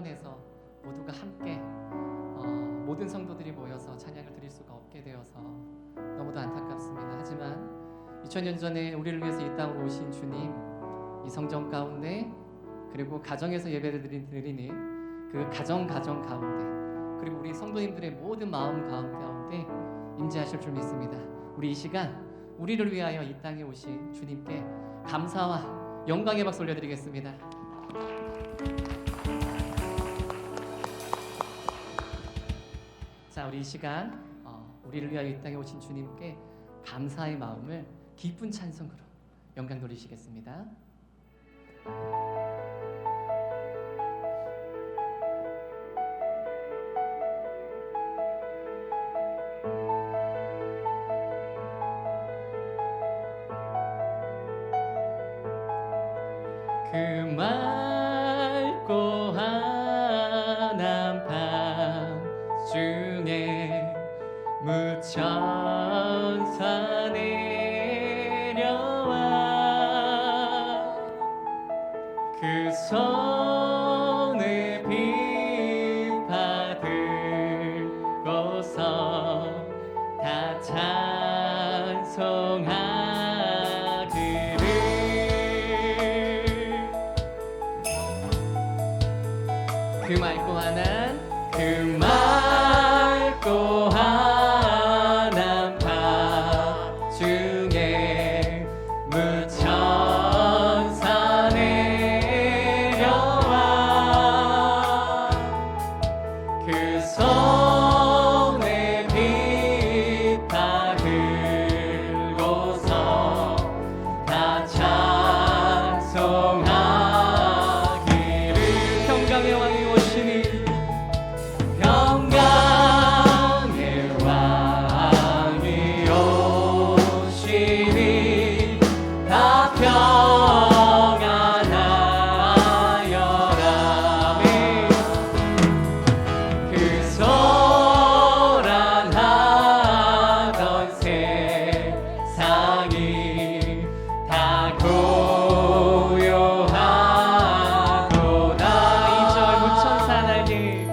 에서 모두가 함께 모든 성도들이 모여서 찬양을 드릴 수가 없게 되어서 너무도 안타깝습니다. 하지만 2000년 전에 우리를 위해서 이 땅으로 오신 주님, 이 성전 가운데 그리고 가정에서 예배를 드리는 그 가정 가운데 그리고 우리 성도님들의 모든 마음 가운데 임재하실 줄 믿습니다. 우리 이 시간 우리를 위하여 이 땅에 오신 주님께 감사와 영광의 박수 올려드리겠습니다. 자, 우리 이 시간 우리를 위하여 이 땅에 오신 주님께 감사의 마음을 기쁜 찬송으로 영광 돌리시겠습니다. 그 맑고 한밤 중에 무천사 내려와 그 손에 빛 받들고서 다 찬송하기를 그 맑고 환한 그 맑고 환한 밤 중에 무천사 내려와 그 손에 빛 받들고서 다 찬송하기를 평강의 왕이 오시니 평강의 왕이 오시니 다 평안하여라. 그 소란하던 세상이 다 고요하도다. 2절 무천사 날개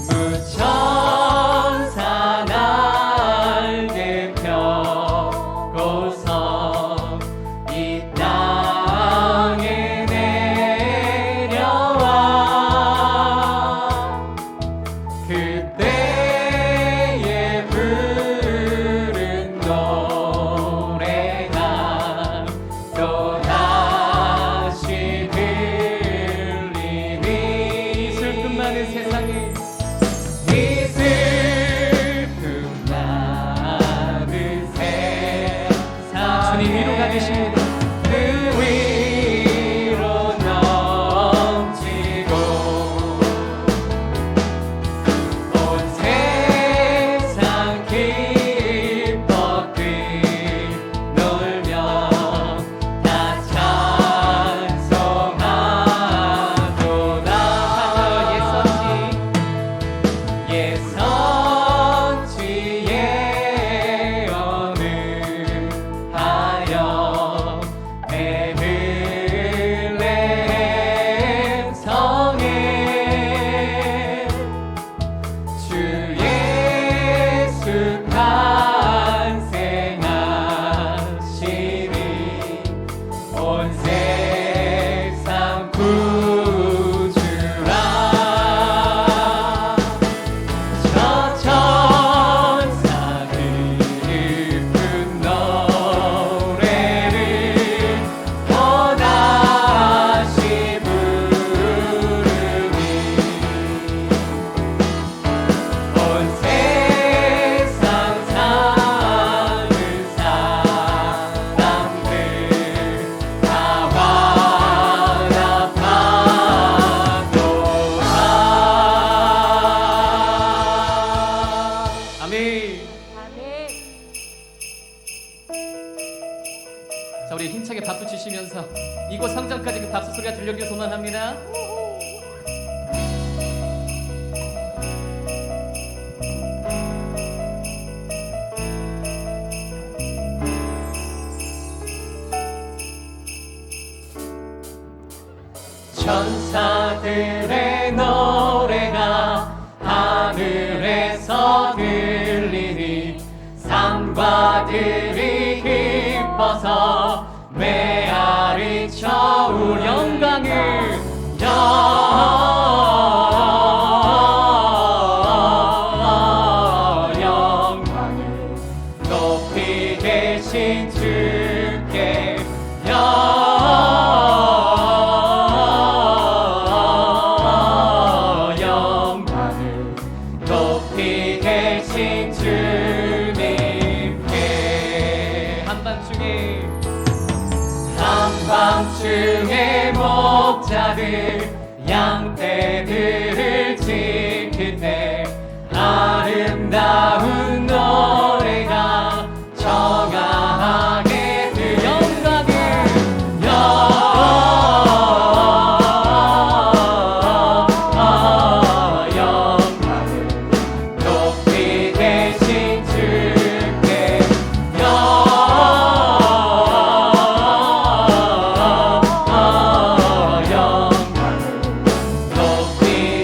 무천사 날개 펴고서 이 땅에 내려와 그때에 부른 노래가 또다시 들리니 슬픔 많은 세상에 이 슬픔 많은 세상 주님 위로가 되십니다. 그 위로 넘치고 온 세상 기뻐 뛰놀며 다 찬송하도다. 예선지에 언음하여 베들레헴 성에 주 예수 탄생하시니 온 세상 구주라. 저 천사 깊은 노래를 또다시 부르니 온 세상 사는 사람들 다 환합하도다. 아멘. 자, 우리 힘차게 박수 치시면서 이곳 성전까지 그 박수 소리가 들려길 소망합니다. 천사들의 노래 자들이 기뻐서 메아리 쳐울 영광을 영광을 높이 계신 주께 영광을 높이 계신 주님께 한밤중에 목자들 양떼들을 지킬 때 아름다운 노래가 정하게 들 영광을 높이 계신 주께 영광을 높이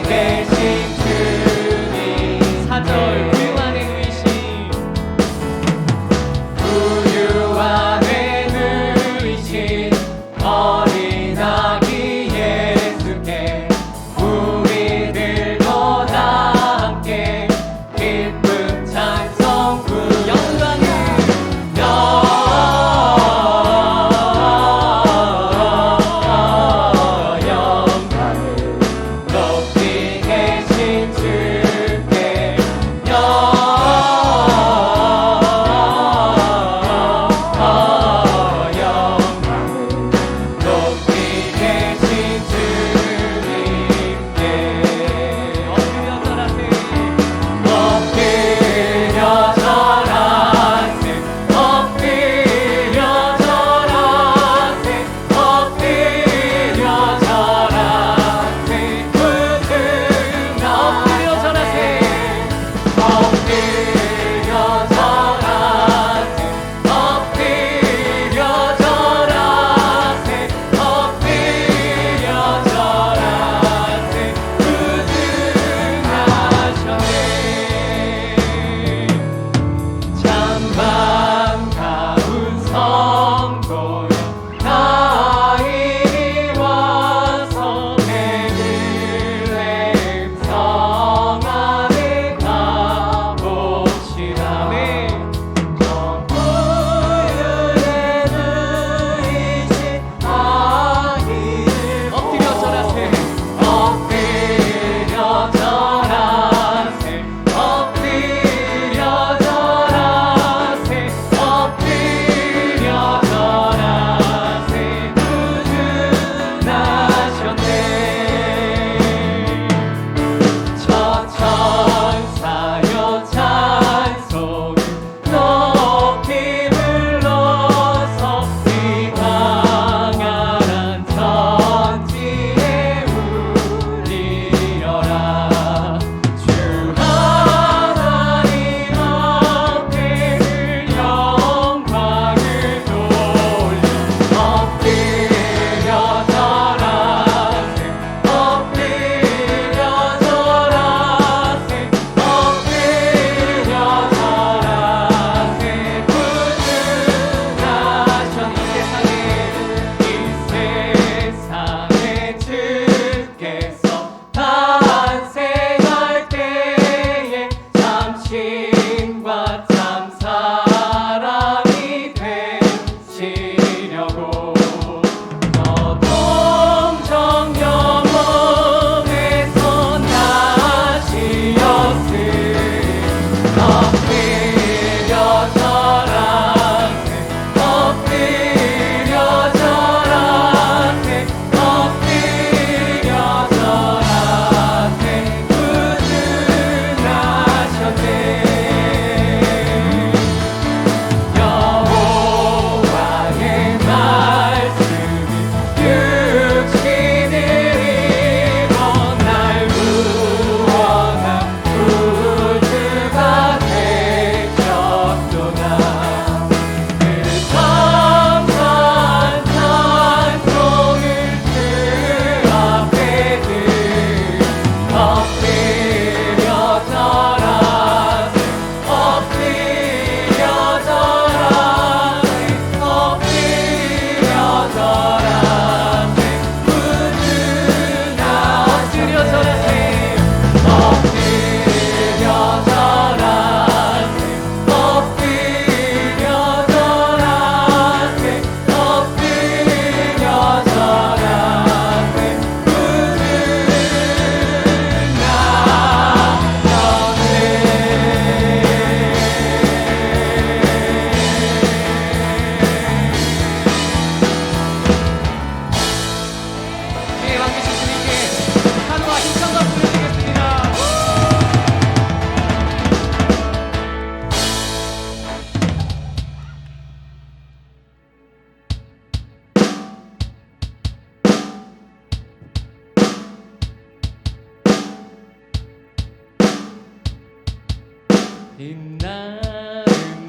빛나는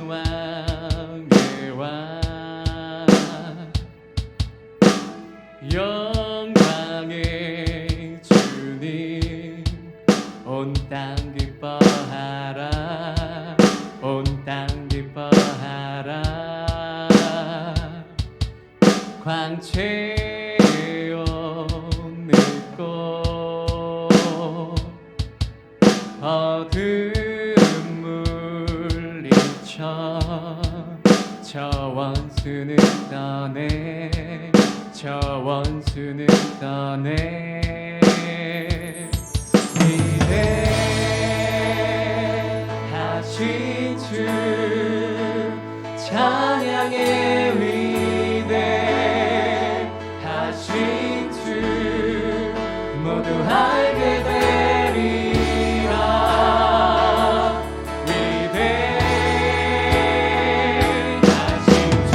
왕의 왕 영광의 주님 온 땅 기뻐하라 온 땅 기뻐하라 광채 오는 꽃 어두운 물리쳐 저 원수는 떠내 저 원수는 떠내 위대하신 주 찬양의 위대하신 주 모두 알게 되리라 위대하신 주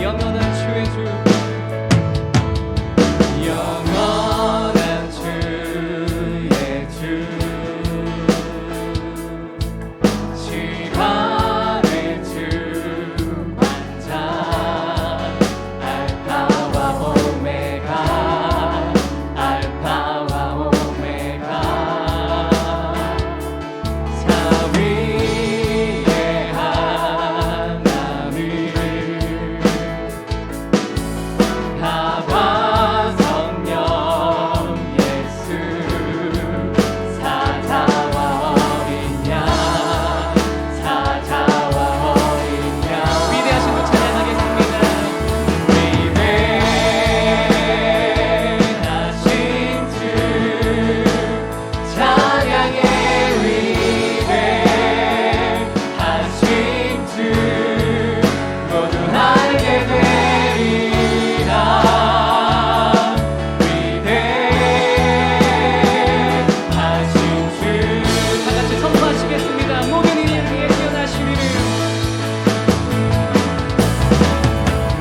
영원한 주의 주 영원한 주의 주 시간의 주 완전 알파와 오메가 알파와 오메가 사위의 하나님 아바 성령 예수 사자와 어린 양 사자와 어린 양 위대하신 분 찬양하겠습니다 위대하신 주 찬양의 위대하신 주 모두 알게 되리라 위대하신 주 다같이 선포하시겠습니다 모든 일 위에 뛰어나신 이름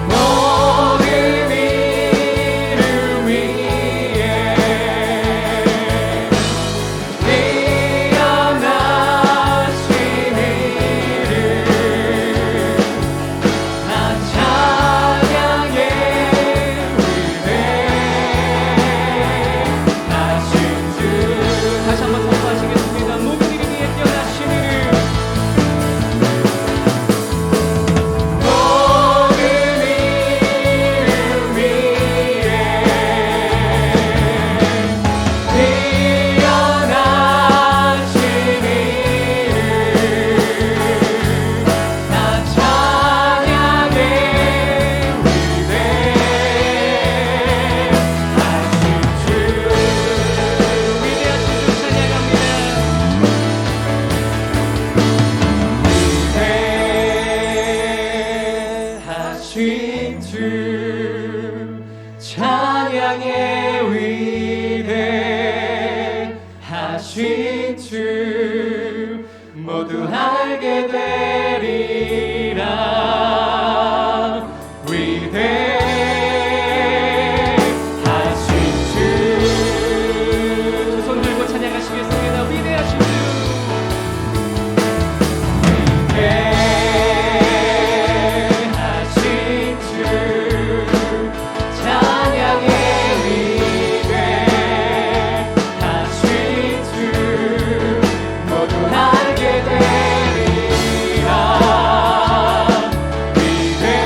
모든 이름 위에 뛰어나신 이름 나 찬양의 위대하신 주 다시 한번 선포하시겠습니다 모든 이름 위에 뛰어나신 이름 모든 이름 위에 뛰어나신 이름 나 찬양의 위대하신 주 위대하신 주 찬양합니다 위대하신 주 찬양의 위대하신 주 모두 알게 되리라 위대하신 주 손 들고 찬양하시겠습니다 위대하신 주 위대하신 주 찬양의 위대하신 주 모두 알게 되리라 위대하신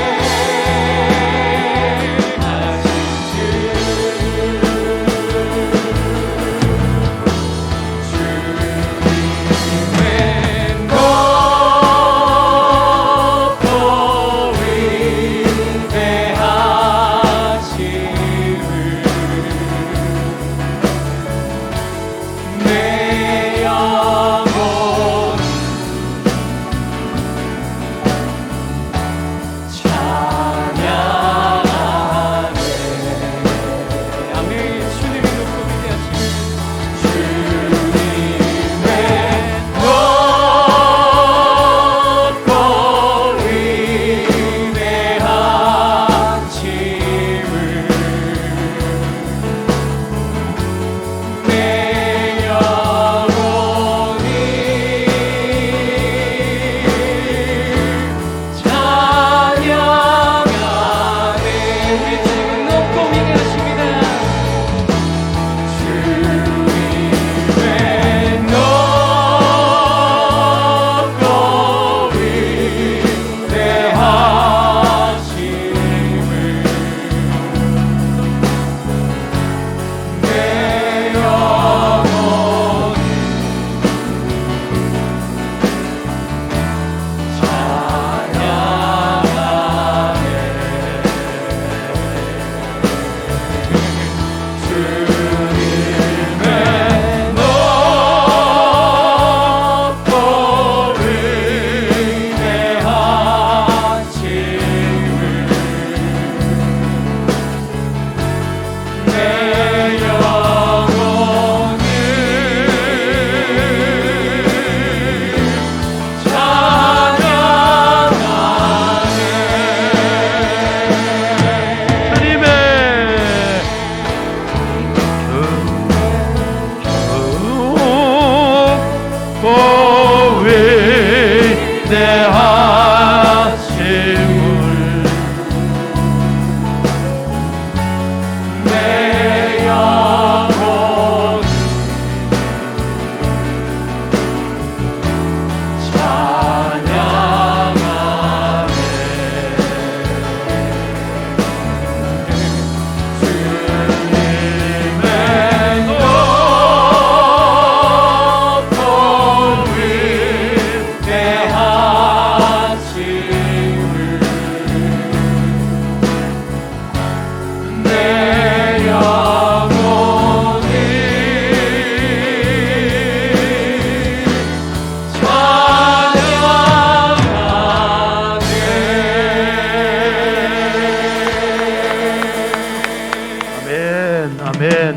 아멘, 아멘.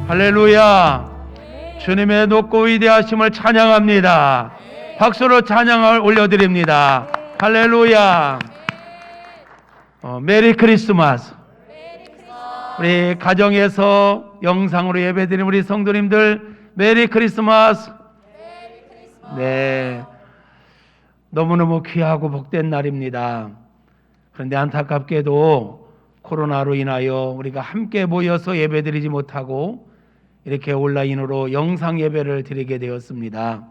할렐루야. 주님의 높고 위대하심을 찬양합니다. 박수로 찬양을 올려드립니다. 할렐루야. 메리 크리스마스. 우리 가정에서 영상으로 예배드리는 우리 성도님들 메리 크리스마스. 네, 너무너무 귀하고 복된 날입니다. 그런데 안타깝게도 코로나로 인하여 우리가 함께 모여서 예배드리지 못하고 이렇게 온라인으로 영상 예배를 드리게 되었습니다.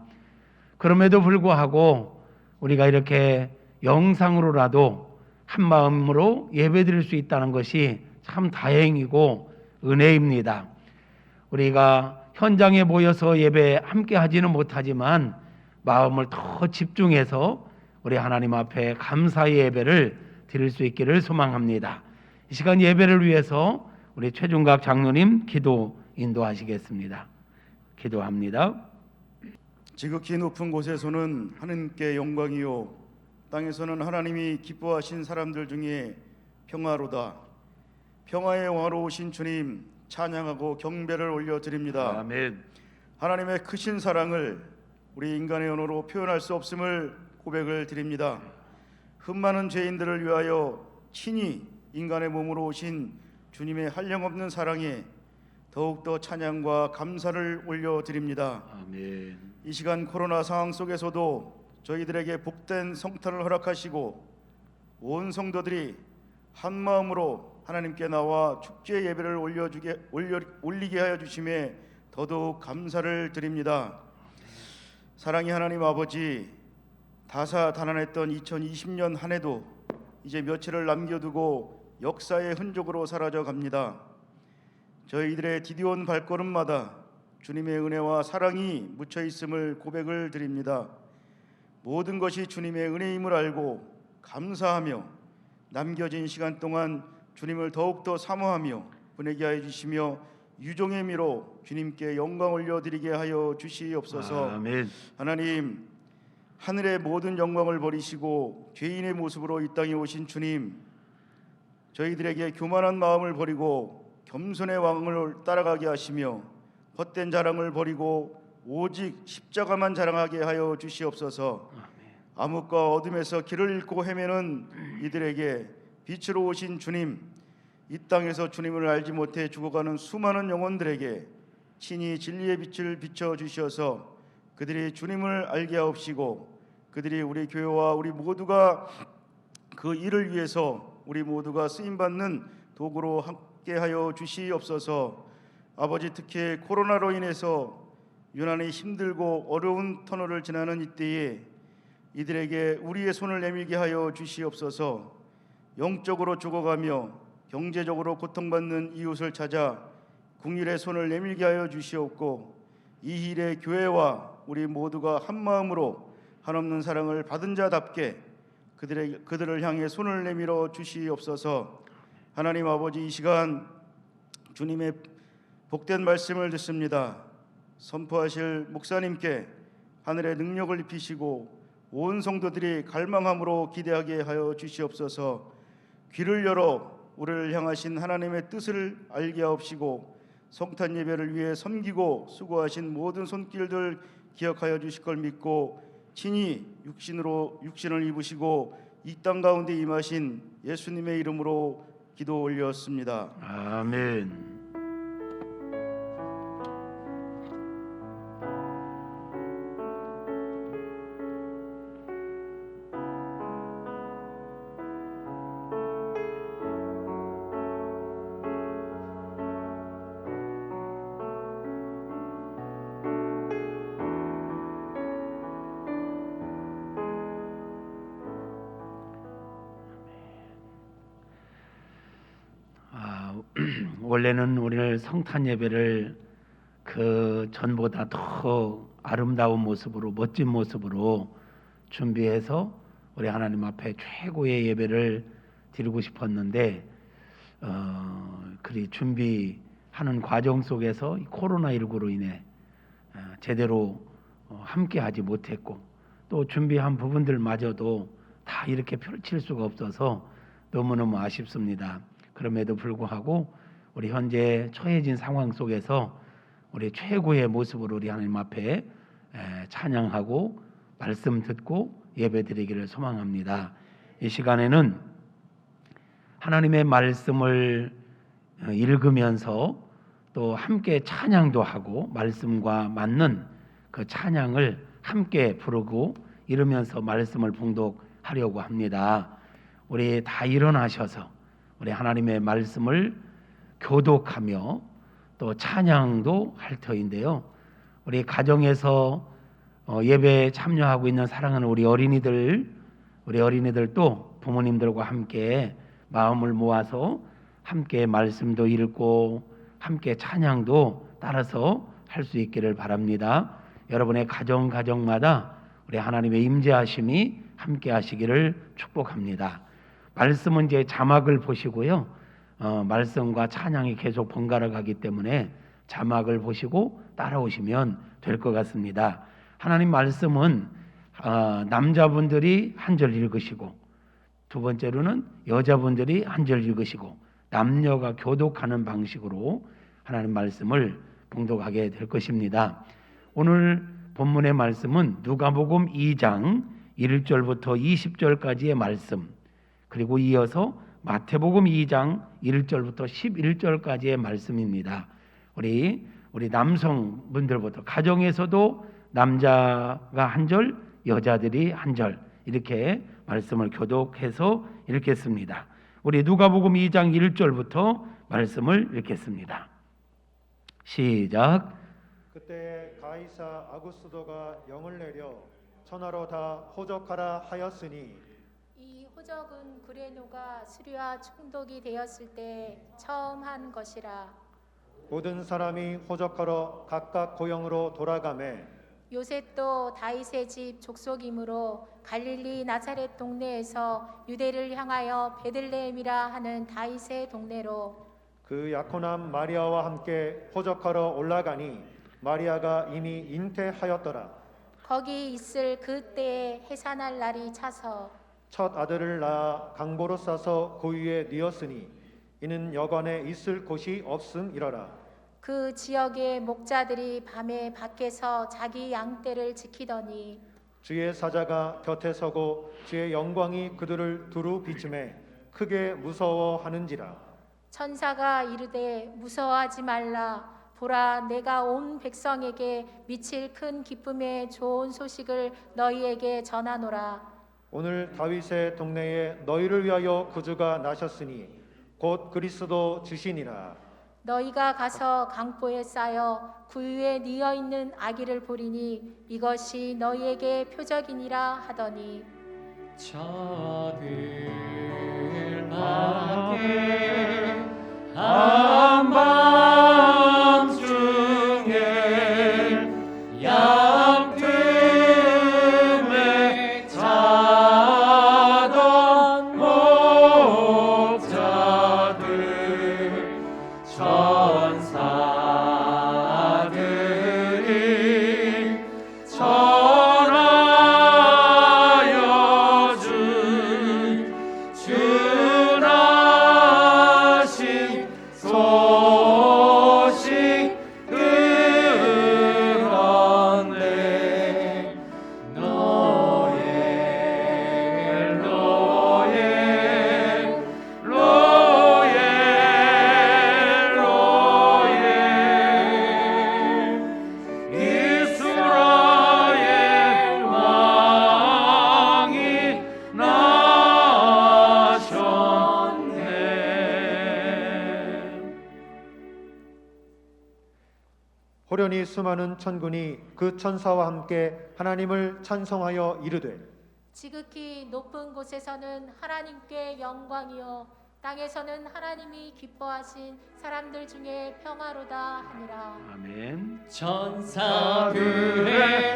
그럼에도 불구하고 우리가 이렇게 영상으로라도 한 마음으로 예배드릴 수 있다는 것이 참 다행이고 은혜입니다. 우리가 현장에 모여서 예배 함께 하지는 못하지만 마음을 더 집중해서 우리 하나님 앞에 감사의 예배를 드릴 수 있기를 소망합니다. 이 시간 예배를 위해서 우리 최중각 장로님 기도 인도하시겠습니다. 기도합니다. 지극히 높은 곳에서는 하느님께 영광이요 땅에서는 하나님이 기뻐하신 사람들 중에 평화로다. 평화의 왕으로 오신 주님 찬양하고 경배를 올려드립니다. 아멘. 하나님의 크신 사랑을 우리 인간의 언어로 표현할 수 없음을 고백을 드립니다. 흠많은 죄인들을 위하여 친히 인간의 몸으로 오신 주님의 한량없는 사랑에 더욱더 찬양과 감사를 올려드립니다. 아멘. 이 시간 코로나 상황 속에서도 저희들에게 복된 성탄을 허락하시고 온 성도들이 한 마음으로 하나님께 나와 축제 예배를 올리게 하여 주심에 더더욱 감사를 드립니다. 사랑의 하나님 아버지, 다사다난했던 2020년 한 해도 이제 며칠을 남겨두고 역사의 흔적으로 사라져 갑니다. 저희들의 디디온 발걸음마다 주님의 은혜와 사랑이 묻혀 있음을 고백을 드립니다. 모든 것이 주님의 은혜임을 알고 감사하며 남겨진 시간 동안 주님을 더욱더 사모하며 보내게 하여 주시며 유종의 미로 주님께 영광 올려드리게 하여 주시옵소서. 아멘. 하나님, 하늘의 모든 영광을 버리시고 죄인의 모습으로 이 땅에 오신 주님, 저희들에게 교만한 마음을 버리고 겸손의 왕을 따라가게 하시며 헛된 자랑을 버리고 오직 십자가만 자랑하게 하여 주시옵소서. 암흑과 어둠에서 길을 잃고 헤매는 이들에게 빛으로 오신 주님, 이 땅에서 주님을 알지 못해 죽어가는 수많은 영혼들에게 친히 진리의 빛을 비춰 주셔서 그들이 주님을 알게 하옵시고 그들이 우리 교회와 우리 모두가 그 일을 위해서 우리 모두가 쓰임받는 도구로 함께하여 주시옵소서. 아버지, 특히 코로나로 인해서 유난히 힘들고 어려운 터널을 지나는 이때에 이들에게 우리의 손을 내밀게 하여 주시옵소서. 영적으로 죽어가며 경제적으로 고통받는 이웃을 찾아 국률의 손을 내밀게 하여 주시옵고 이 일에 교회와 우리 모두가 한 마음으로 한없는 사랑을 받은 자답게 그들을 향해 손을 내밀어 주시옵소서. 하나님 아버지, 이 시간 주님의 복된 말씀을 듣습니다. 선포하실 목사님께 하늘의 능력을 입히시고 온 성도들이 갈망함으로 기대하게 하여 주시옵소서. 귀를 열어 우리를 향하신 하나님의 뜻을 알게 하옵시고 성탄 예배를 위해 섬기고 수고하신 모든 손길들 기억하여 주실 걸 믿고 친히 육신을 입으시고 이 땅 가운데 임하신 예수님의 이름으로 기도 올렸습니다. 아멘. 원래는 오늘 성탄 예배를 그 전보다 더 아름다운 모습으로, 멋진 모습으로 준비해서 우리 하나님 앞에 최고의 예배를 드리고 싶었는데 그리 준비하는 과정 속에서 코로나19로 인해 제대로 함께하지 못했고 또 준비한 부분들마저도 다 이렇게 펼칠 수가 없어서 너무너무 아쉽습니다. 그럼에도 불구하고 우리 현재 처해진 상황 속에서 우리 최고의 모습으로 우리 하나님 앞에 찬양하고 말씀 듣고 예배드리기를 소망합니다. 이 시간에는 하나님의 말씀을 읽으면서 또 함께 찬양도 하고 말씀과 맞는 그 찬양을 함께 부르고 이러면서 말씀을 봉독하려고 합니다. 우리 다 일어나셔서 우리 하나님의 말씀을 교독하며 또 찬양도 할 터인데요. 우리 가정에서 예배에 참여하고 있는 사랑하는 우리 어린이들도 부모님들과 함께 마음을 모아서 함께 말씀도 읽고 함께 찬양도 따라서 할 수 있기를 바랍니다. 여러분의 가정마다 우리 하나님의 임재하심이 함께 하시기를 축복합니다. 말씀은 이제 자막을 보시고요. 말씀과 찬양이 계속 번갈아 가기 때문에 자막을 보시고 따라오시면 될 것 같습니다. 하나님 말씀은 남자분들이 한 절 읽으시고 두 번째로는 여자분들이 한 절 읽으시고 남녀가 교독하는 방식으로 하나님 말씀을 봉독하게 될 것입니다. 오늘 본문의 말씀은 누가복음 2장 1절부터 20절까지의 말씀, 그리고 이어서 마태복음 2장 1절부터 11절까지의 말씀입니다. 우리 남성분들부터 가정에서도 남자가 한 절, 여자들이 한 절 이렇게 말씀을 교독해서 읽겠습니다. 우리 누가복음 2장 1절부터 말씀을 읽겠습니다. 시작. 그때 가이사 아구스도가 영을 내려 천하로 다 호적하라 하였으니 이 호적은 구레노가 수리와 총독이 되었을 때 처음 한 것이라. 모든 사람이 호적하러 각각 고향으로 돌아가매 요셉도 다윗의 집 족속이므로 갈릴리 나사렛 동네에서 유대를 향하여 베들레헴이라 하는 다윗의 동네로 그 약혼한 마리아와 함께 호적하러 올라가니 마리아가 이미 잉태하였더라. 거기 있을 그때에 해산할 날이 차서 첫 아들을 낳아 강보로 싸서 고유에 뉘었으니 이는 여관에 있을 곳이 없음이러라. 그 지역의 목자들이 밤에 밖에서 자기 양떼를 지키더니 주의 사자가 곁에 서고 주의 영광이 그들을 두루 비춤해 크게 무서워하는지라. 천사가 이르되 무서워하지 말라. 보라, 내가 온 백성에게 미칠 큰 기쁨의 좋은 소식을 너희에게 전하노라. 오늘 다윗의 동네에 너희를 위하여 구주가 나셨으니 곧 그리스도 주시니라. 너희가 가서 강보에 쌓여 구유에 뉘어 있는 아기를 보리니 이것이 너희에게 표적이니라 하더니 저들에게 한밤중에 양틈에 자던 목자들 천사들이 전하여 준 주나신 소식 들었네. 이스라엘 왕이 나셨네. 호련히 수많은 천군이 그 천사와 함께 하나님을 찬송하여 이르되 지극히 높은 곳에서는 하나님께 영광이요 땅에서는 하나님이 기뻐하신 사람들 중에 평화로다 하니라. 아멘. 천사들의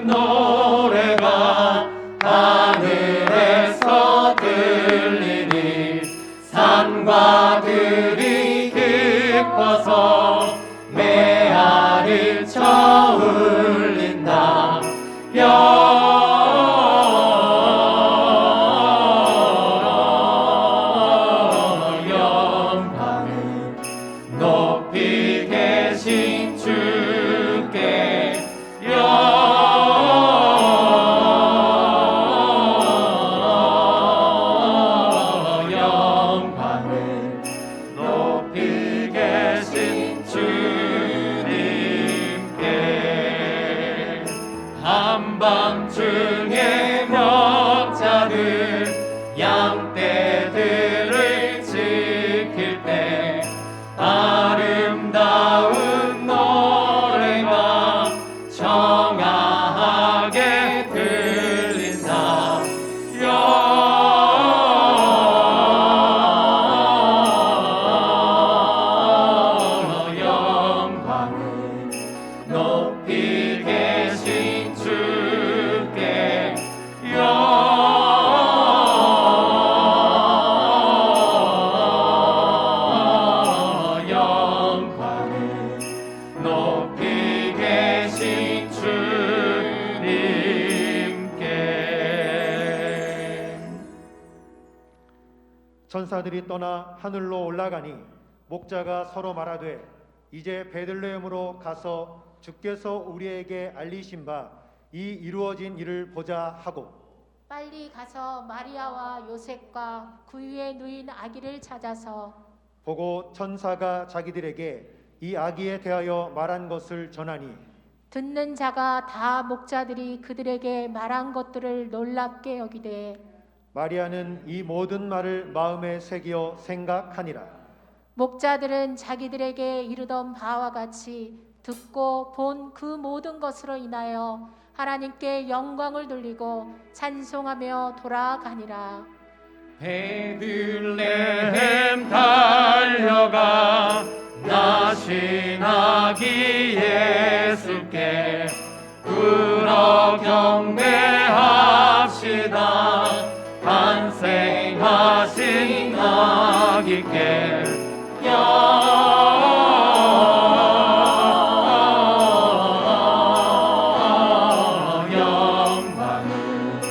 노래가 하늘에서 들리니 산과 들이 기뻐서 메아리를 쳐 울린다. 영광은 계신 주께 영광을 높이 계신 주님께 한밤중에 먹자들 양떼들을 지킬 때 아름다운 노래가 청아하게 들린다. 영광을 높이 계신 주께 영광을 높이 계신 주님께. 천사들이 떠나 하늘로 올라가니 목자가 서로 말하되 이제 베들레헴으로 가서 주께서 우리에게 알리신 바 이 이루어진 일을 보자 하고 빨리 가서 마리아와 요셉과 그 위에 누인 아기를 찾아서 보고 천사가 자기들에게 이 아기에 대하여 말한 것을 전하니 듣는 자가 다 목자들이 그들에게 말한 것들을 놀랍게 여기되 마리아는 이 모든 말을 마음에 새기어 생각하니라. 목자들은 자기들에게 이르던 바와 같이 듣고 본 그 모든 것으로 인하여 하나님께 영광을 돌리고 찬송하며 돌아가니라. 베들레헴 달려가 나신 아기 예수께 울어 경배합시다. 탄생하신 아기께 영광을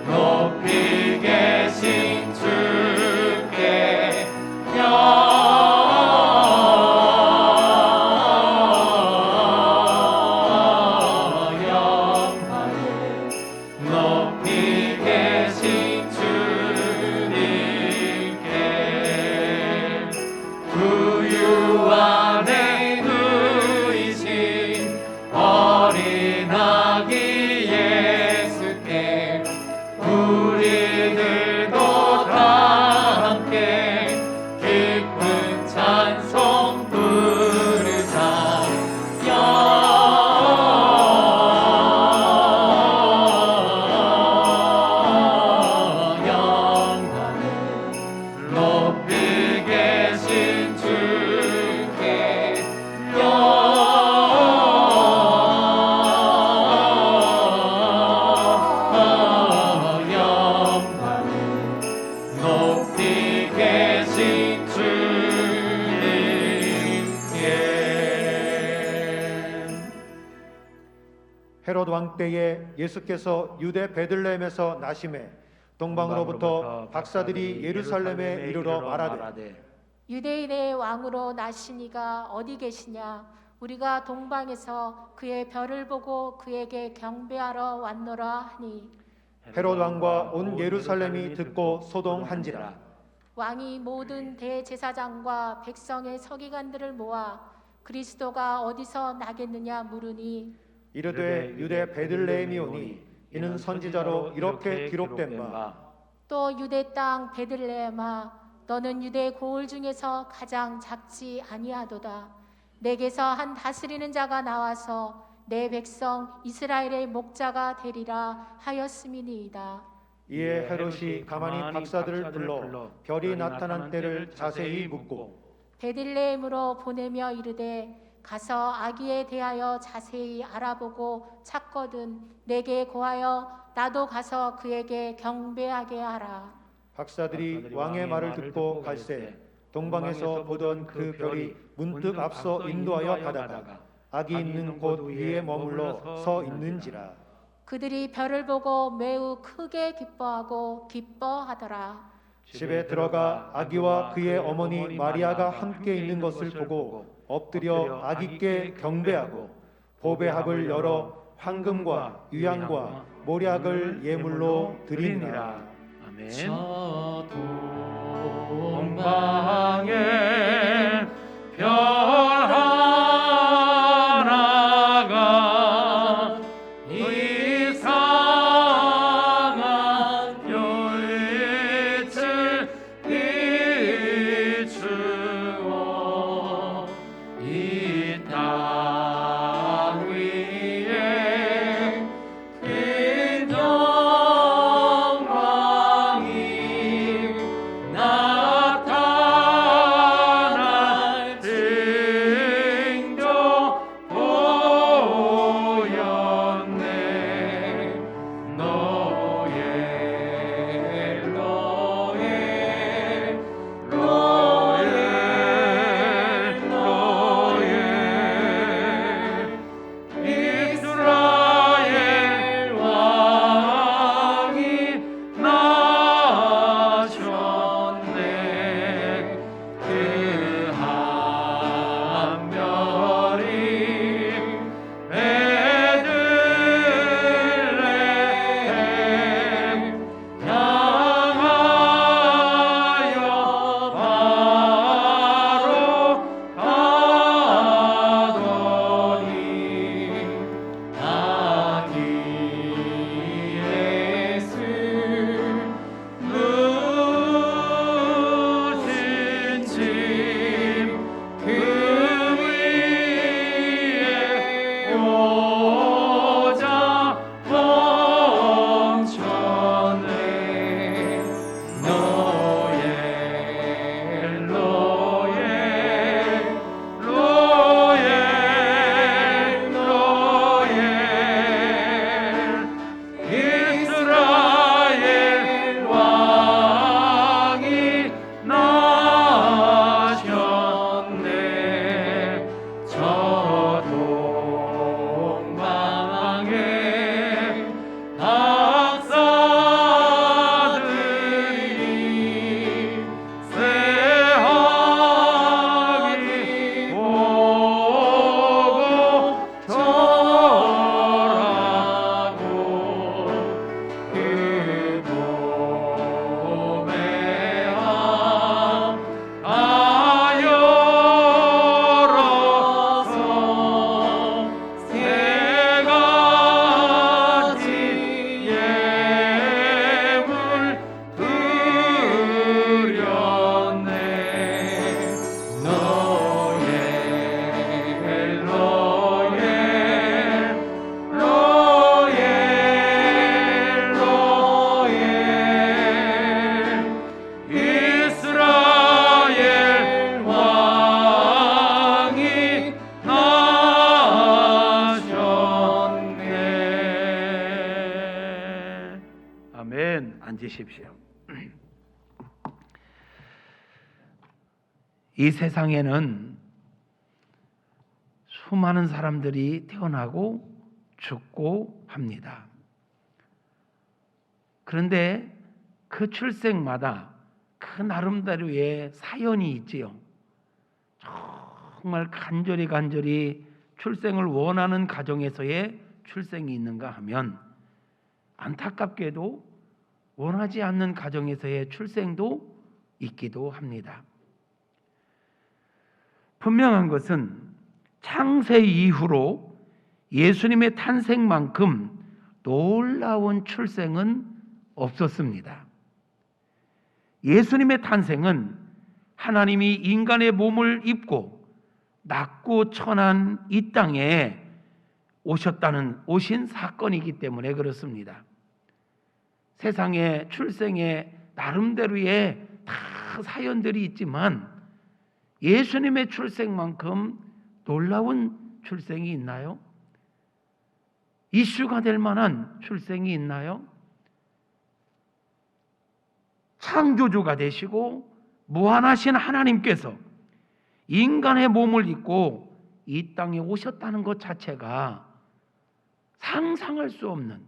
높이 계신 주께 영광을 높이 계신 주님께 구유 안에 누이신 어린 아기 예수께 우리들도 다 함께 기쁜 찬송 부르자. 영광을 높이 계신 주께 영광을 높이 계신 주님께. 헤롯 왕 때에 예수께서 유대 베들레헴에서 나심에 동방으로부터 박사들이 예루살렘에 이르러 말하되 유대인의 왕으로 나시니가 어디 계시냐? 우리가 동방에서 그의 별을 보고 그에게 경배하러 왔노라 하니 헤롯 왕과 온 예루살렘이 듣고 소동한지라. 왕이 모든 대제사장과 백성의 서기관들을 모아 그리스도가 어디서 나겠느냐 물으니 이르되 유대 베들레헴이오니 이는 선지자로 이렇게 기록된 바 또 유대 땅 베들레헴아 너는 유대 고을 중에서 가장 작지 아니하도다. 내게서 한 다스리는 자가 나와서 내 백성 이스라엘의 목자가 되리라 하였음이니이다. 이에 헤롯이 가만히 박사들을 불러 별이 나타난 때를 자세히 묻고 베들레헴으로 보내며 이르되 가서 아기에 대하여 자세히 알아보고 찾거든 내게 고하여 나도 가서 그에게 경배하게 하라. 박사들이 왕의 말을 듣고 갈새 동방에서 보던 그 별이 문득 앞서 인도하여 가다가 아기 있는 곳 위에 머물러 서 있는지라. 그들이 별을 보고 매우 크게 기뻐하고 기뻐하더라. 집에 들어가 아기와 그의 어머니 마리아가 함께 있는 것을 보고 엎드려 아기께 경배하고 보배합을 열어 황금과 유향과 모략을 예물로 드리니라. 아멘. 저 동방에 별 하나가 이상한 별빛을 비추어 이 땅 위에 큰 영광이 나타날 징조 보였네. 너의 이스라엘 왕이 나셨네. 그 한 별이 베들레헴 향하여 바로 가더니 아기 예수 누신 짐그 위에 오자 멈췄네. 노예 이스라엘 왕이 나셨네. 저 동방에 박사들이 새하기 보고 절하고 그 보배함 아열어서 세 가지 예물 드렸네. 노예 이스라엘 왕이 나셨네. 아멘. 앉으십시오. 이 세상에는 수많은 사람들이 태어나고 죽고 합니다. 그런데 그 출생마다 그 나름대로의 사연이 있지요. 정말 간절히 출생을 원하는 가정에서의 출생이 있는가 하면 안타깝게도 원하지 않는 가정에서의 출생도 있기도 합니다. 분명한 것은 창세 이후로 예수님의 탄생만큼 놀라운 출생은 없었습니다. 예수님의 탄생은 하나님이 인간의 몸을 입고 낮고 천한 이 땅에 오신 사건이기 때문에 그렇습니다. 세상에 출생에 나름대로의 다 사연들이 있지만 예수님의 출생만큼 놀라운 출생이 있나요? 이슈가 될 만한 출생이 있나요? 창조주가 되시고 무한하신 하나님께서 인간의 몸을 입고 이 땅에 오셨다는 것 자체가 상상할 수 없는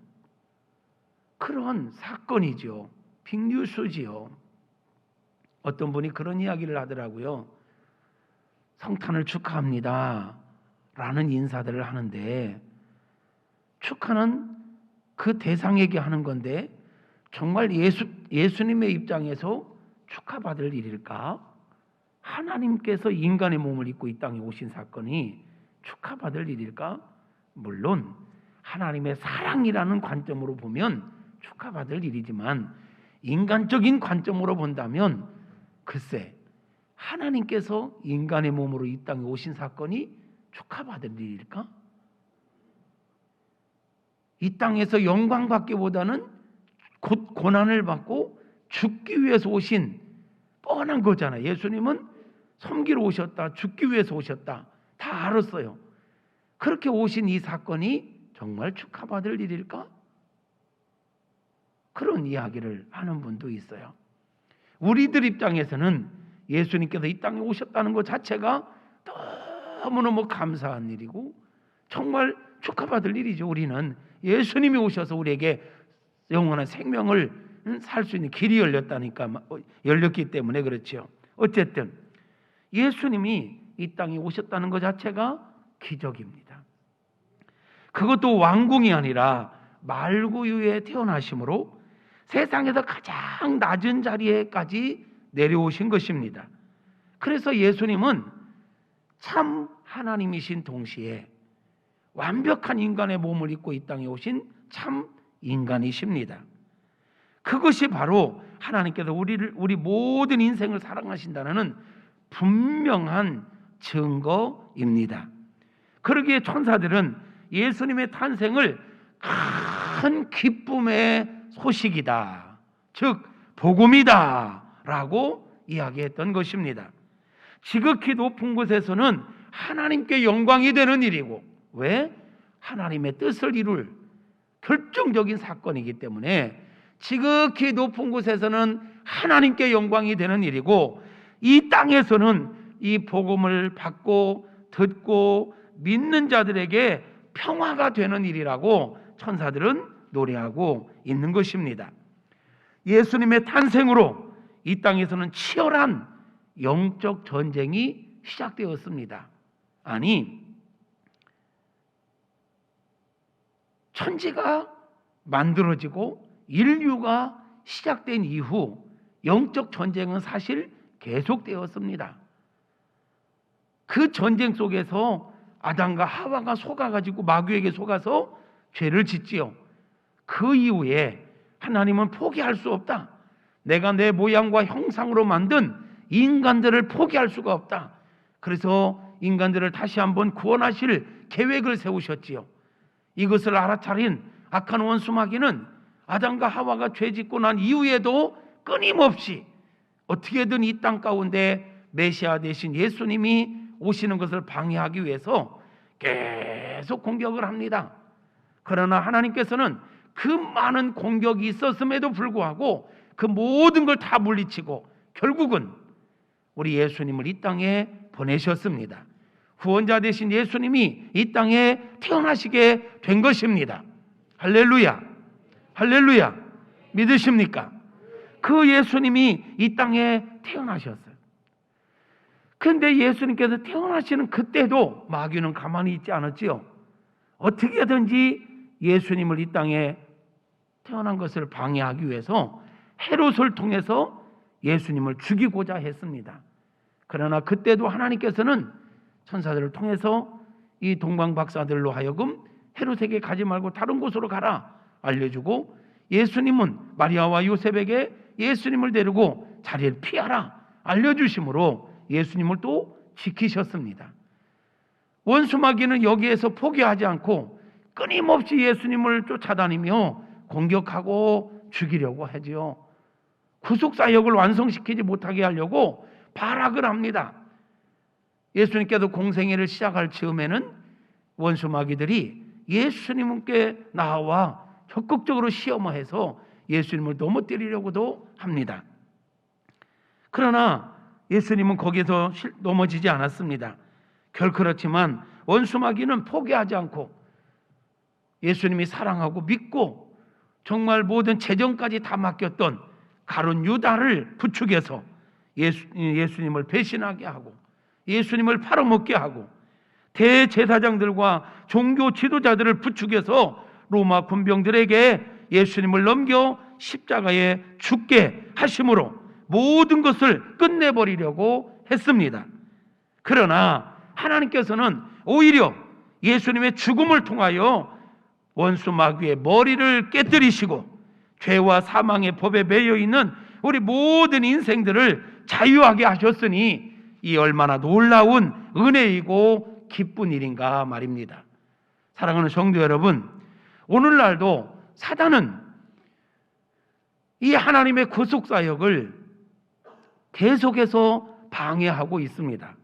그런 사건이죠. 빅뉴스지요. 어떤 분이 그런 이야기를 하더라고요. 성탄을 축하합니다 라는 인사들을 하는데, 축하는 그 대상에게 하는 건데 정말 예수님의 입장에서 축하받을 일일까? 하나님께서 인간의 몸을 입고 이 땅에 오신 사건이 축하받을 일일까? 물론 하나님의 사랑이라는 관점으로 보면 축하받을 일이지만, 인간적인 관점으로 본다면 글쎄, 하나님께서 인간의 몸으로 이 땅에 오신 사건이 축하받을 일일까? 이 땅에서 영광받기보다는 곧 고난을 받고 죽기 위해서 오신, 뻔한 거잖아요. 예수님은 섬기러 오셨다, 죽기 위해서 오셨다, 다 알았어요. 그렇게 오신 이 사건이 정말 축하받을 일일까? 그런 이야기를 하는 분도 있어요. 우리들 입장에서는 예수님께서 이 땅에 오셨다는 것 자체가 너무너무 감사한 일이고 정말 축하받을 일이죠. 우리는 예수님이 오셔서 우리에게 영원한 생명을 살 수 있는 길이 열렸기 때문에 그렇죠. 어쨌든 예수님이 이 땅에 오셨다는 것 자체가 기적입니다. 그것도 왕궁이 아니라 말구유에 태어나심으로 세상에서 가장 낮은 자리에까지 내려오신 것입니다. 그래서 예수님은 참 하나님이신 동시에 완벽한 인간의 몸을 입고 이 땅에 오신 참 인간이십니다. 그것이 바로 하나님께서 우리 모든 인생을 사랑하신다는 분명한 증거입니다. 그러기에 천사들은 예수님의 탄생을 큰 기쁨의 소식이다, 즉 복음이다 라고 이야기했던 것입니다. 지극히 높은 곳에서는 하나님께 영광이 되는 일이고, 왜? 하나님의 뜻을 이룰 결정적인 사건이기 때문에 지극히 높은 곳에서는 하나님께 영광이 되는 일이고, 이 땅에서는 이 복음을 받고 듣고 믿는 자들에게 평화가 되는 일이라고 천사들은 노래하고 있는 것입니다. 예수님의 탄생으로 이 땅에서는 치열한 영적 전쟁이 시작되었습니다. 아니, 천지가 만들어지고 인류가 시작된 이후 영적 전쟁은 사실 계속되었습니다. 그 전쟁 속에서 아담과 하와가 속아가지고 마귀에게 속아서 죄를 짓지요. 그 이후에 하나님은 포기할 수 없다. 내가 내 모양과 형상으로 만든 인간들을 포기할 수가 없다. 그래서 인간들을 다시 한번 구원하실 계획을 세우셨지요. 이것을 알아차린 악한 원수 마귀는 아담과 하와가 죄짓고 난 이후에도 끊임없이 어떻게든 이 땅 가운데 메시아 되신 예수님이 오시는 것을 방해하기 위해서 계속 공격을 합니다. 그러나 하나님께서는 그 많은 공격이 있었음에도 불구하고 그 모든 걸 다 물리치고 결국은 우리 예수님을 이 땅에 보내셨습니다. 구원자 되신 예수님이 이 땅에 태어나시게 된 것입니다. 할렐루야, 할렐루야. 믿으십니까? 그 예수님이 이 땅에 태어나셨어요. 그런데 예수님께서 태어나시는 그때도 마귀는 가만히 있지 않았지요. 어떻게든지 예수님을 이 땅에 태어난 것을 방해하기 위해서 헤롯을 통해서 예수님을 죽이고자 했습니다. 그러나 그때도 하나님께서는 천사들을 통해서 이 동방 박사들로 하여금 헤롯에게 가지 말고 다른 곳으로 가라 알려주고, 예수님은 마리아와 요셉에게 예수님을 데리고 자리를 피하라 알려주심으로 예수님을 또 지키셨습니다. 원수 마귀는 여기에서 포기하지 않고 끊임없이 예수님을 쫓아다니며 공격하고 죽이려고 하지요. 구속사역을 완성시키지 못하게 하려고 발악을 합니다. 예수님께서 공생애를 시작할 즈음에는 원수 마귀들이 예수님께 나와 적극적으로 시험해서 예수님을 넘어뜨리려고도 합니다. 그러나 예수님은 거기에서 넘어지지 않았습니다. 그렇지만 원수 마귀는 포기하지 않고 예수님이 사랑하고 믿고 정말 모든 재정까지 다 맡겼던 가룟 유다를 부추겨서 예수님을 배신하게 하고 예수님을 팔아먹게 하고 대제사장들과 종교 지도자들을 부추겨서 로마 군병들에게 예수님을 넘겨 십자가에 죽게 하심으로 모든 것을 끝내버리려고 했습니다. 그러나 하나님께서는 오히려 예수님의 죽음을 통하여 원수 마귀의 머리를 깨뜨리시고 죄와 사망의 법에 매여 있는 우리 모든 인생들을 자유하게 하셨으니 이 얼마나 놀라운 은혜이고 기쁜 일인가 말입니다. 사랑하는 성도 여러분, 오늘날도 사단은 이 하나님의 구속 사역을 계속해서 방해하고 있습니다.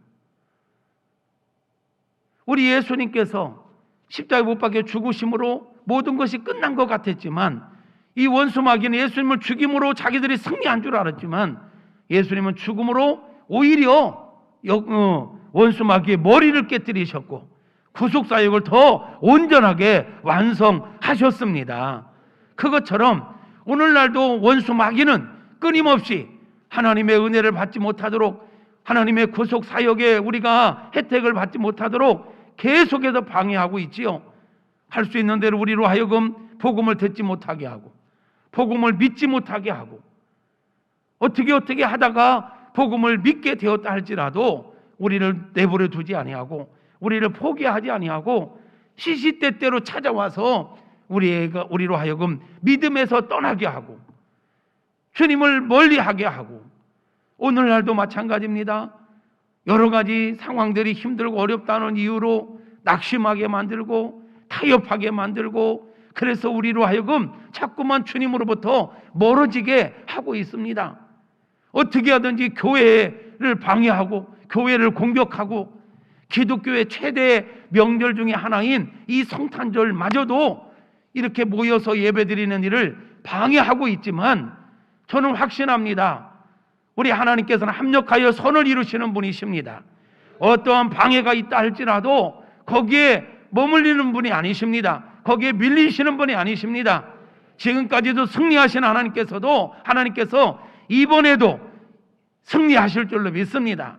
우리 예수님께서 십자가에 못 박혀 죽으심으로 모든 것이 끝난 것 같았지만 이 원수 마귀는 예수님을 죽임으로 자기들이 승리한 줄 알았지만 예수님은 죽음으로 오히려 원수 마귀의 머리를 깨뜨리셨고 구속 사역을 더 온전하게 완성하셨습니다. 그것처럼 오늘날도 원수 마귀는 끊임없이 하나님의 은혜를 받지 못하도록, 하나님의 구속 사역에 우리가 혜택을 받지 못하도록 계속해서 방해하고 있지요. 할 수 있는 대로 우리로 하여금 복음을 듣지 못하게 하고 복음을 믿지 못하게 하고 어떻게 하다가 복음을 믿게 되었다 할지라도 우리를 내버려 두지 아니하고 우리를 포기하지 아니하고 시시때때로 찾아와서 우리로 하여금 믿음에서 떠나게 하고 주님을 멀리하게 하고 오늘날도 마찬가지입니다. 여러 가지 상황들이 힘들고 어렵다는 이유로 낙심하게 만들고 타협하게 만들고 그래서 우리로 하여금 자꾸만 주님으로부터 멀어지게 하고 있습니다. 어떻게 하든지 교회를 방해하고 교회를 공격하고 기독교의 최대 명절 중에 하나인 이 성탄절마저도 이렇게 모여서 예배드리는 일을 방해하고 있지만 저는 확신합니다. 우리 하나님께서는 합력하여 선을 이루시는 분이십니다. 어떠한 방해가 있다 할지라도 거기에 머물리는 분이 아니십니다. 거기에 밀리시는 분이 아니십니다. 지금까지도 승리하신 하나님께서 이번에도 승리하실 줄로 믿습니다.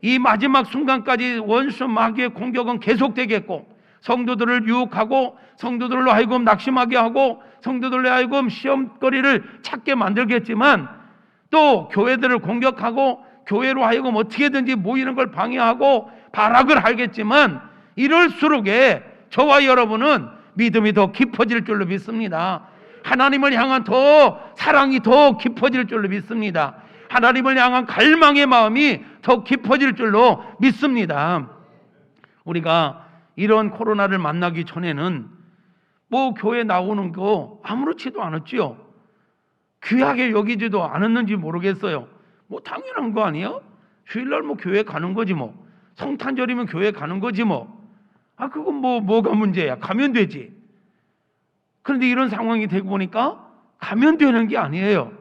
이 마지막 순간까지 원수 마귀의 공격은 계속되겠고 성도들을 유혹하고 성도들로 하여금 낙심하게 하고 성도들로 하여금 시험거리를 찾게 만들겠지만 또 교회들을 공격하고 교회로 하여금 어떻게든지 모이는 걸 방해하고 발악을 하겠지만 이럴수록에 저와 여러분은 믿음이 더 깊어질 줄로 믿습니다. 하나님을 향한 사랑이 더 깊어질 줄로 믿습니다. 하나님을 향한 갈망의 마음이 더 깊어질 줄로 믿습니다. 우리가 이런 코로나를 만나기 전에는 교회 나오는 거 아무렇지도 않았지요. 귀하게 여기지도 않았는지 모르겠어요. 당연한 거 아니에요? 주일날 교회 가는 거지 성탄절이면 교회 가는 거지 그건 뭐가 문제야? 가면 되지. 그런데 이런 상황이 되고 보니까 가면 되는 게 아니에요.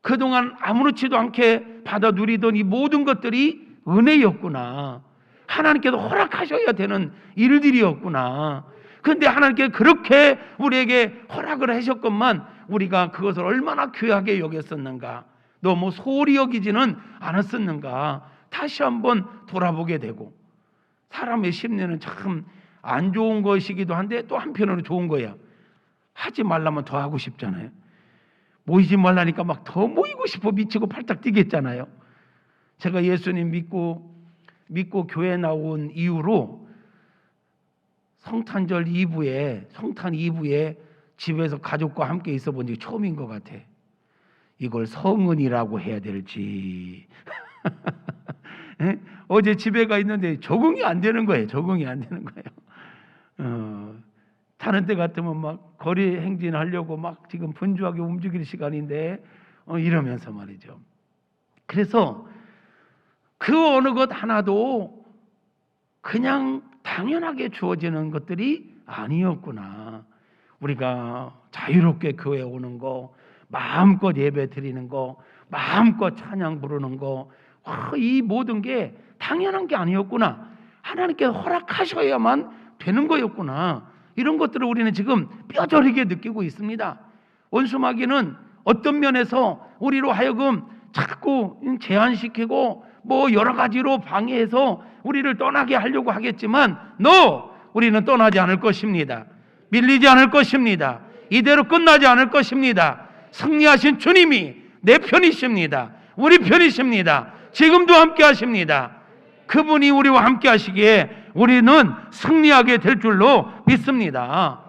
그동안 아무렇지도 않게 받아 누리던 이 모든 것들이 은혜였구나. 하나님께서 허락하셔야 되는 일들이었구나. 그런데 하나님께서 그렇게 우리에게 허락을 하셨건만 우리가 그것을 얼마나 귀하게 여겼었는가, 너무 소홀히 여기지는 않았었는가 다시 한번 돌아보게 되고, 사람의 심리는 참 안 좋은 것이기도 한데 또 한편으로 좋은 거야. 하지 말라면 더 하고 싶잖아요. 모이지 말라니까 더 모이고 싶어 미치고 팔딱 뛰겠잖아요. 제가 예수님 믿고 교회 나온 이후로 성탄 이브에 집에서 가족과 함께 있어 본 적이 처음인 것 같아. 이걸 성은이라고 해야 될지. 어제 집에 가 있는데 적응이 안 되는 거예요. 타는 때 같으면 거리 행진하려고 지금 분주하게 움직일 시간인데 이러면서 말이죠. 그래서 그 어느 것 하나도 그냥 당연하게 주어지는 것들이 아니었구나. 우리가 자유롭게 교회 오는 거, 마음껏 예배 드리는 거, 마음껏 찬양 부르는 거, 이 모든 게 당연한 게 아니었구나. 하나님께서 허락하셔야만 되는 거였구나. 이런 것들을 우리는 지금 뼈저리게 느끼고 있습니다. 원수 마귀는 어떤 면에서 우리로 하여금 자꾸 제한시키고 뭐 여러 가지로 방해해서 우리를 떠나게 하려고 하겠지만 우리는 떠나지 않을 것입니다. 밀리지 않을 것입니다. 이대로 끝나지 않을 것입니다. 승리하신 주님이 내 편이십니다. 우리 편이십니다. 지금도 함께 하십니다. 그분이 우리와 함께 하시기에 우리는 승리하게 될 줄로 믿습니다.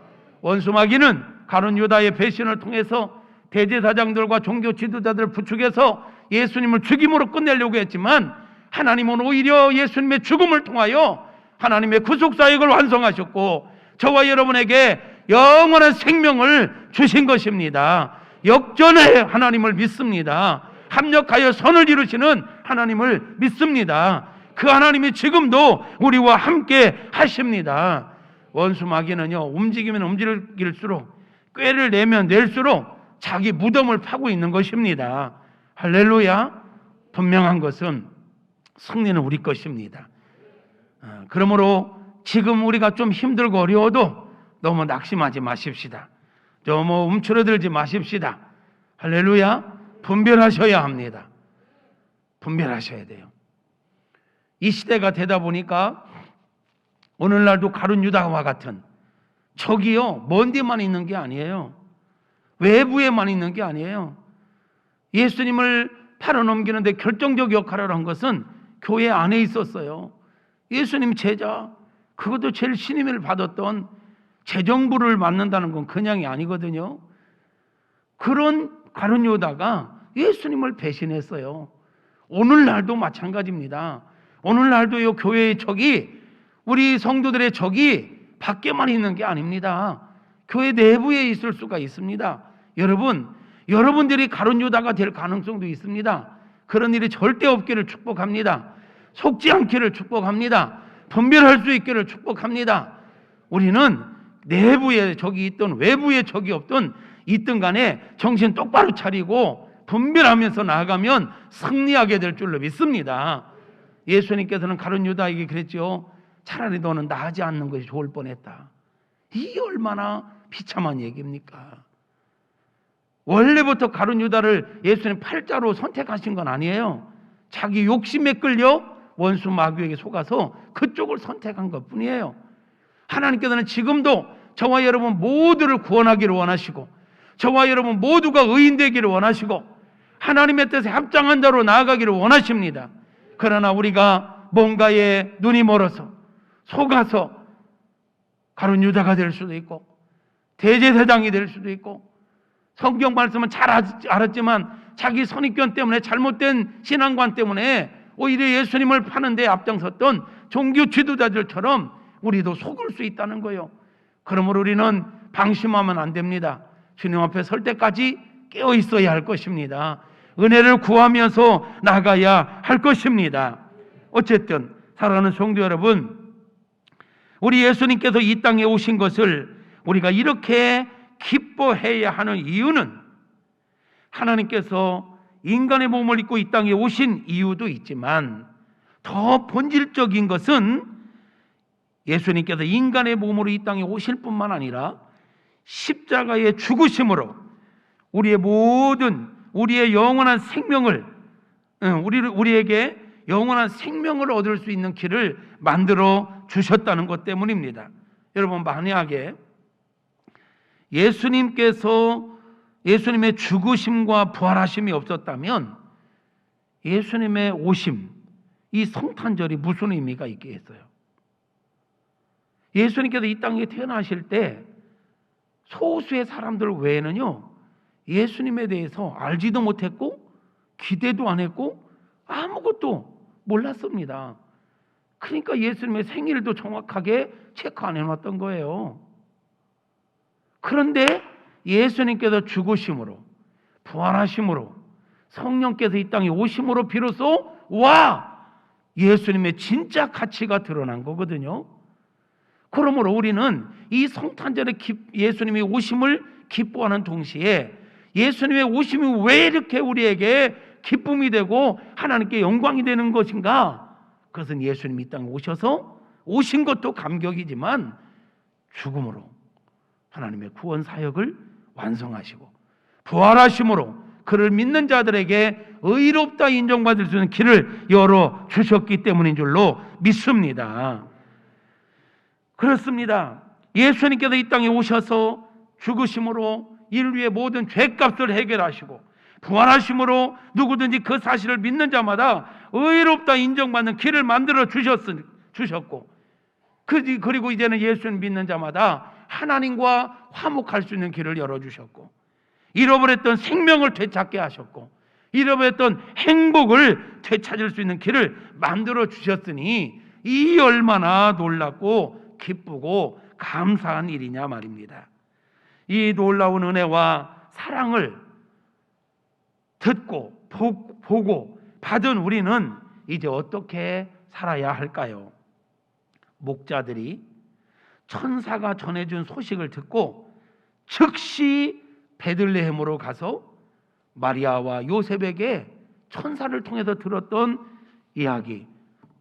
원수 마귀는 가룟 유다의 배신을 통해서 대제사장들과 종교 지도자들을 부추겨서 예수님을 죽임으로 끝내려고 했지만 하나님은 오히려 예수님의 죽음을 통하여 하나님의 구속사역을 완성하셨고 저와 여러분에게 영원한 생명을 주신 것입니다. 역전의 하나님을 믿습니다. 합력하여 선을 이루시는 하나님을 믿습니다. 그 하나님이 지금도 우리와 함께 하십니다. 원수 마귀는요, 움직이면 움직일수록, 꾀를 내면 낼수록 자기 무덤을 파고 있는 것입니다. 할렐루야. 분명한 것은 승리는 우리 것입니다. 그러므로 지금 우리가 좀 힘들고 어려워도 너무 낙심하지 마십시다. 너무 움츠러들지 마십시다. 할렐루야. 분별하셔야 합니다. 분별하셔야 돼요. 이 시대가 되다 보니까 오늘날도 가룟 유다와 같은 적이요, 먼 데만 있는 게 아니에요. 외부에만 있는 게 아니에요. 예수님을 팔아넘기는데 결정적 역할을 한 것은 교회 안에 있었어요. 예수님 제자, 그것도 제일 신임을 받았던 재정부를 맡는다는 건 그냥이 아니거든요. 그런 가룟 유다가 예수님을 배신했어요. 오늘날도 마찬가지입니다. 오늘날도요, 교회의 적이, 우리 성도들의 적이 밖에만 있는 게 아닙니다. 교회 내부에 있을 수가 있습니다. 여러분들이 가룟 유다가 될 가능성도 있습니다. 그런 일이 절대 없기를 축복합니다. 속지 않기를 축복합니다. 분별할 수 있기를 축복합니다. 우리는 내부에 적이 있든 외부에 적이 없든 있든 간에 정신 똑바로 차리고 분별하면서 나아가면 승리하게 될 줄로 믿습니다. 예수님께서는 가룟 유다에게 그랬죠. 차라리 너는 나가지 않는 것이 좋을 뻔했다. 이게 얼마나 비참한 얘기입니까? 원래부터 가룟 유다를 예수님 팔자로 선택하신 건 아니에요. 자기 욕심에 끌려 원수 마귀에게 속아서 그쪽을 선택한 것뿐이에요. 하나님께서는 지금도 저와 여러분 모두를 구원하기를 원하시고 저와 여러분 모두가 의인되기를 원하시고 하나님의 뜻에 합당한 자로 나아가기를 원하십니다. 그러나 우리가 뭔가에 눈이 멀어서 속아서 가룟 유다가 될 수도 있고 대제사장이 될 수도 있고 성경 말씀은 잘 알았지만 자기 선입견 때문에 잘못된 신앙관 때문에 오히려 예수님을 파는데 앞장섰던 종교 지도자들처럼 우리도 속을 수 있다는 거예요. 그러므로 우리는 방심하면 안 됩니다. 주님 앞에 설 때까지 깨어 있어야 할 것입니다. 은혜를 구하면서 나가야 할 것입니다. 어쨌든 사랑하는 성도 여러분, 우리 예수님께서 이 땅에 오신 것을 우리가 이렇게 기뻐해야 하는 이유는 하나님께서 인간의 몸을 입고 이 땅에 오신 이유도 있지만 더 본질적인 것은 예수님께서 인간의 몸으로 이 땅에 오실 뿐만 아니라 십자가의 죽으심으로 우리의 영원한 생명을 우리에게 영원한 생명을 얻을 수 있는 길을 만들어 주셨다는 것 때문입니다. 여러분, 만약에 예수님의 죽으심과 부활하심이 없었다면 예수님의 오심, 이 성탄절이 무슨 의미가 있겠어요? 예수님께서 이 땅에 태어나실 때 소수의 사람들 외에는요, 예수님에 대해서 알지도 못했고 기대도 안 했고 아무것도 몰랐습니다. 그러니까 예수님의 생일도 정확하게 체크 안 해놨던 거예요. 그런데 예수님께서 죽으심으로 부활하심으로 성령께서 이 땅에 오심으로 비로소 예수님의 진짜 가치가 드러난 거거든요. 그러므로 우리는 이 성탄절에 예수님의 오심을 기뻐하는 동시에 예수님의 오심이 왜 이렇게 우리에게 기쁨이 되고 하나님께 영광이 되는 것인가? 그것은 예수님이 이 땅에 오셔서 오신 것도 감격이지만 죽음으로 하나님의 구원 사역을 완성하시고 부활하심으로 그를 믿는 자들에게 의롭다 인정받을 수 있는 길을 열어 주셨기 때문인 줄로 믿습니다. 그렇습니다. 예수님께서 이 땅에 오셔서 죽으심으로 인류의 모든 죄값을 해결하시고 부활하심으로 누구든지 그 사실을 믿는 자마다 의롭다 인정받는 길을 만들어 주셨고, 그리고 이제는 예수님 믿는 자마다 하나님과 화목할 수 있는 길을 열어주셨고, 잃어버렸던 생명을 되찾게 하셨고, 잃어버렸던 행복을 되찾을 수 있는 길을 만들어 주셨으니 이 얼마나 놀랍고 기쁘고 감사한 일이냐 말입니다. 이 놀라운 은혜와 사랑을 듣고 보고 받은 우리는 이제 어떻게 살아야 할까요? 목자들이 천사가 전해준 소식을 듣고 즉시 베들레헴으로 가서 마리아와 요셉에게 천사를 통해서 들었던 이야기,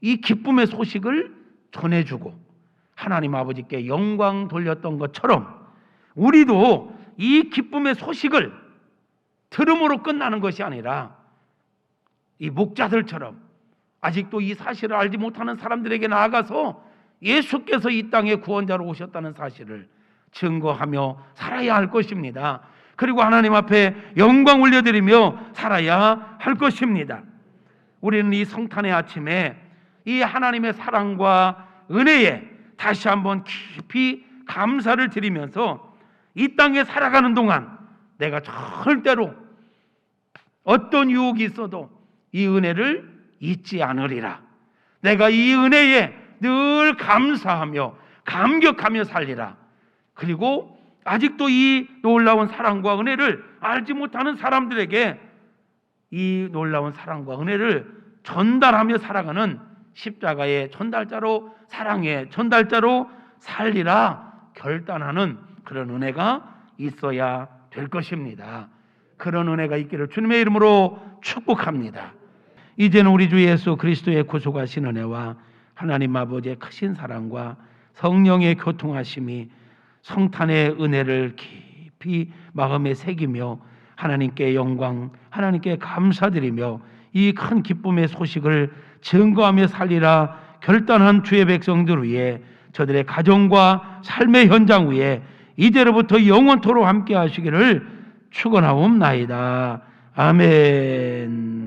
이 기쁨의 소식을 전해주고 하나님 아버지께 영광 돌렸던 것처럼 우리도 이 기쁨의 소식을 들음으로 끝나는 것이 아니라 이 목자들처럼 아직도 이 사실을 알지 못하는 사람들에게 나아가서 예수께서 이 땅에 구원자로 오셨다는 사실을 증거하며 살아야 할 것입니다. 그리고 하나님 앞에 영광 올려드리며 살아야 할 것입니다. 우리는 이 성탄의 아침에 이 하나님의 사랑과 은혜에 다시 한번 깊이 감사를 드리면서 이 땅에 살아가는 동안 내가 절대로 어떤 유혹이 있어도 이 은혜를 잊지 않으리라. 내가 이 은혜에 늘 감사하며 감격하며 살리라. 그리고 아직도 이 놀라운 사랑과 은혜를 알지 못하는 사람들에게 이 놀라운 사랑과 은혜를 전달하며 살아가는 십자가의 전달자로, 사랑의 전달자로 살리라 결단하는 그런 은혜가 있어야 될 것입니다. 그런 은혜가 있기를 주님의 이름으로 축복합니다. 이제는 우리 주 예수 그리스도의 구속하신 은혜와 하나님 아버지의 크신 사랑과 성령의 교통하심이 성탄의 은혜를 깊이 마음에 새기며 하나님께 영광, 하나님께 감사드리며 이 큰 기쁨의 소식을 증거하며 살리라 결단한 주의 백성들 위해, 저들의 가정과 삶의 현장 위에 이제로부터 영원토록 함께 하시기를 축원하옵나이다. 아멘.